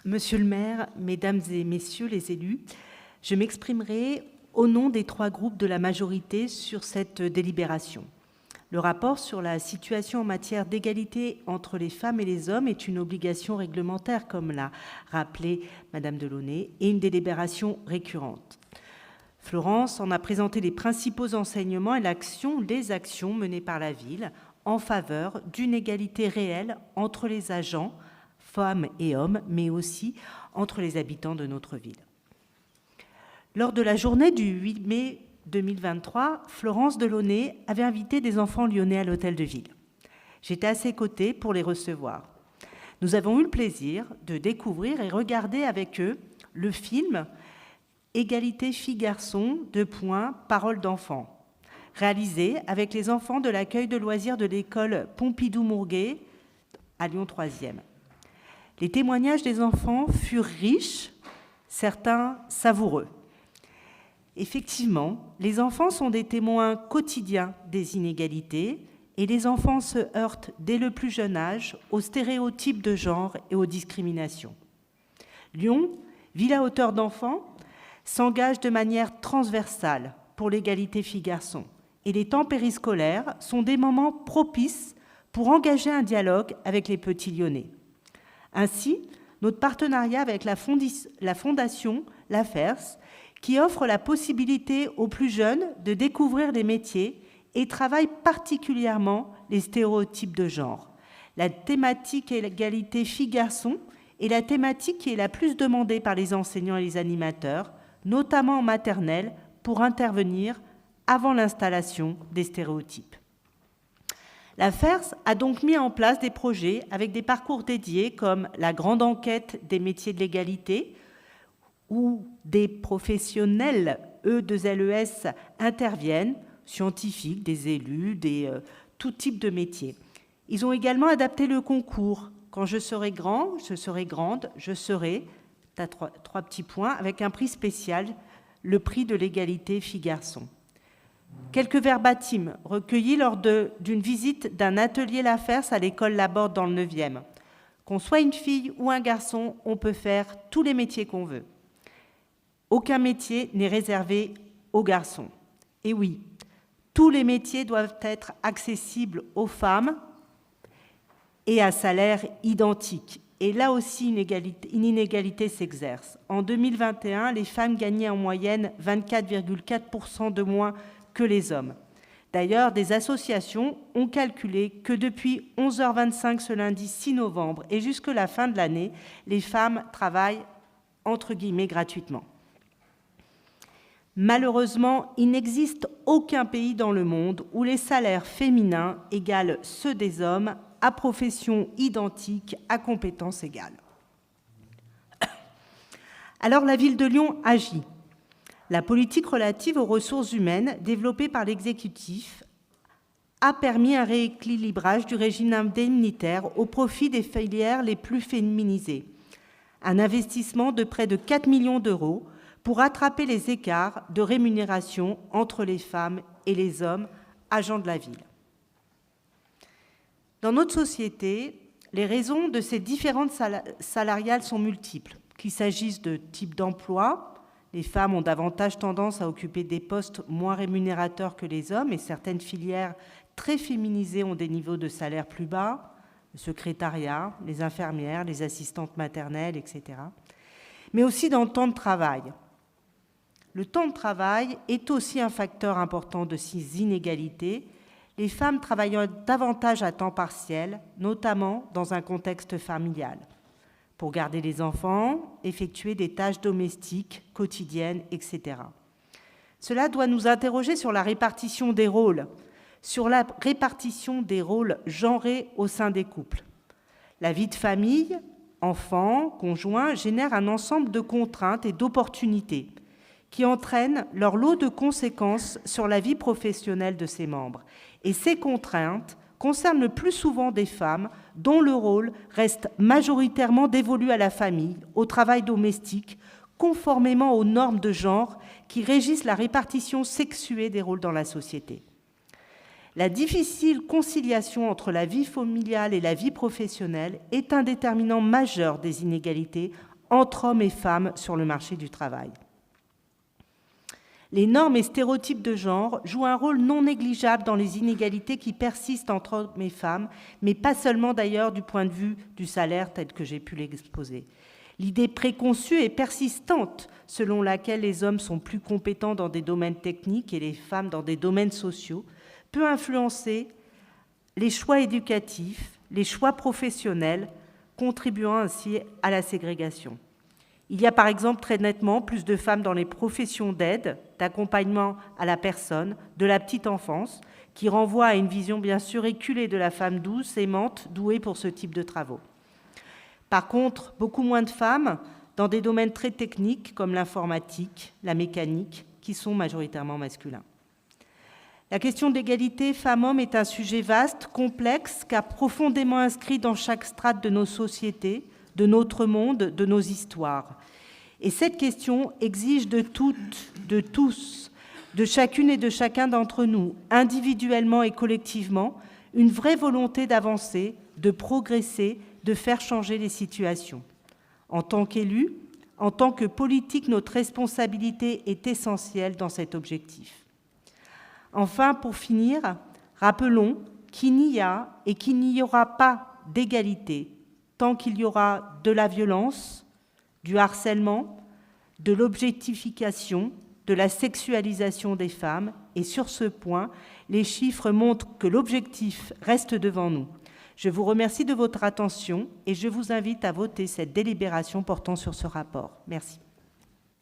Monsieur le maire, mesdames et messieurs les élus, je m'exprimerai au nom des 3 groupes de la majorité sur cette délibération. Le rapport sur la situation en matière d'égalité entre les femmes et les hommes est une obligation réglementaire, comme l'a rappelé Madame Delaunay, et une délibération récurrente. Florence en a présenté les principaux enseignements et les actions menées par la ville en faveur d'une égalité réelle entre les agents, femmes et hommes, mais aussi entre les habitants de notre ville. Lors de la journée du 8 mai 2023, Florence Delaunay avait invité des enfants lyonnais à l'hôtel de ville. J'étais à ses côtés pour les recevoir. Nous avons eu le plaisir de découvrir et regarder avec eux le film « Égalité filles-garçons, paroles d'enfants », réalisé avec les enfants de l'accueil de loisirs de l'école Pompidou-Mourguet à Lyon 3e. Les témoignages des enfants furent riches, certains savoureux. Effectivement, les enfants sont des témoins quotidiens des inégalités et les enfants se heurtent dès le plus jeune âge aux stéréotypes de genre et aux discriminations. Lyon, ville à hauteur d'enfants, s'engage de manière transversale pour l'égalité filles-garçons et les temps périscolaires sont des moments propices pour engager un dialogue avec les petits Lyonnais. Ainsi, notre partenariat avec la fondation La Ferse, qui offre la possibilité aux plus jeunes de découvrir les métiers et travaille particulièrement les stéréotypes de genre. La thématique égalité filles-garçons est la thématique qui est la plus demandée par les enseignants et les animateurs, notamment en maternelle, pour intervenir avant l'installation des stéréotypes. La FERS a donc mis en place des projets avec des parcours dédiés comme la grande enquête des métiers de l'égalité, où des professionnels E2LES interviennent, scientifiques, des élus, tout type de métiers. Ils ont également adapté le concours. Quand je serai grand, je serai grande, je serai, t'as trois petits points, avec un prix spécial, le prix de l'égalité filles-garçons. Quelques verbatims recueillis lors d'une visite d'un atelier La Ferse à l'école Laborde dans le 9e. Qu'on soit une fille ou un garçon, on peut faire tous les métiers qu'on veut. Aucun métier n'est réservé aux garçons. Et oui, tous les métiers doivent être accessibles aux femmes et à salaire identique. Et là aussi, une inégalité s'exerce. En 2021, les femmes gagnaient en moyenne 24,4% de moins que les hommes. D'ailleurs, des associations ont calculé que depuis 11h25 ce lundi 6 novembre et jusque la fin de l'année, les femmes travaillent entre guillemets gratuitement. Malheureusement, il n'existe aucun pays dans le monde où les salaires féminins égalent ceux des hommes à profession identique, à compétences égales. Alors la ville de Lyon agit. La politique relative aux ressources humaines développée par l'exécutif a permis un rééquilibrage du régime indemnitaire au profit des filières les plus féminisées. Un investissement de près de 4 millions d'euros pour rattraper les écarts de rémunération entre les femmes et les hommes agents de la ville. Dans notre société, les raisons de ces différences salariales sont multiples, qu'il s'agisse de type d'emploi. Les femmes ont davantage tendance à occuper des postes moins rémunérateurs que les hommes et certaines filières très féminisées ont des niveaux de salaire plus bas, le secrétariat, les infirmières, les assistantes maternelles, etc. Mais aussi dans le temps de travail. Le temps de travail est aussi un facteur important de ces inégalités. Les femmes travaillent davantage à temps partiel, notamment dans un contexte familial, pour garder les enfants, effectuer des tâches domestiques, quotidiennes, etc. Cela doit nous interroger sur la répartition des rôles, genrés au sein des couples. La vie de famille, enfants, conjoints, génère un ensemble de contraintes et d'opportunités qui entraînent leur lot de conséquences sur la vie professionnelle de ses membres. Et ces contraintes concernent le plus souvent des femmes dont le rôle reste majoritairement dévolu à la famille, au travail domestique, conformément aux normes de genre qui régissent la répartition sexuée des rôles dans la société. La difficile conciliation entre la vie familiale et la vie professionnelle est un déterminant majeur des inégalités entre hommes et femmes sur le marché du travail. Les normes et stéréotypes de genre jouent un rôle non négligeable dans les inégalités qui persistent entre hommes et femmes, mais pas seulement d'ailleurs du point de vue du salaire tel que j'ai pu l'exposer. L'idée préconçue et persistante selon laquelle les hommes sont plus compétents dans des domaines techniques et les femmes dans des domaines sociaux peut influencer les choix éducatifs, les choix professionnels, contribuant ainsi à la ségrégation. Il y a par exemple très nettement plus de femmes dans les professions d'aide, d'accompagnement à la personne, de la petite enfance, qui renvoie à une vision bien sûr éculée de la femme douce, aimante, douée pour ce type de travaux. Par contre, beaucoup moins de femmes dans des domaines très techniques comme l'informatique, la mécanique, qui sont majoritairement masculins. La question d'égalité femmes-hommes est un sujet vaste, complexe, car profondément inscrit dans chaque strate de nos sociétés, de notre monde, de nos histoires. Et cette question exige de toutes, de tous, de chacune et de chacun d'entre nous, individuellement et collectivement, une vraie volonté d'avancer, de progresser, de faire changer les situations. En tant qu'élus, en tant que politique, notre responsabilité est essentielle dans cet objectif. Enfin, pour finir, rappelons qu'il n'y a et qu'il n'y aura pas d'égalité tant qu'il y aura de la violence, du harcèlement, de l'objectification, de la sexualisation des femmes. Et sur ce point, les chiffres montrent que l'objectif reste devant nous. Je vous remercie de votre attention et je vous invite à voter cette délibération portant sur ce rapport. Merci.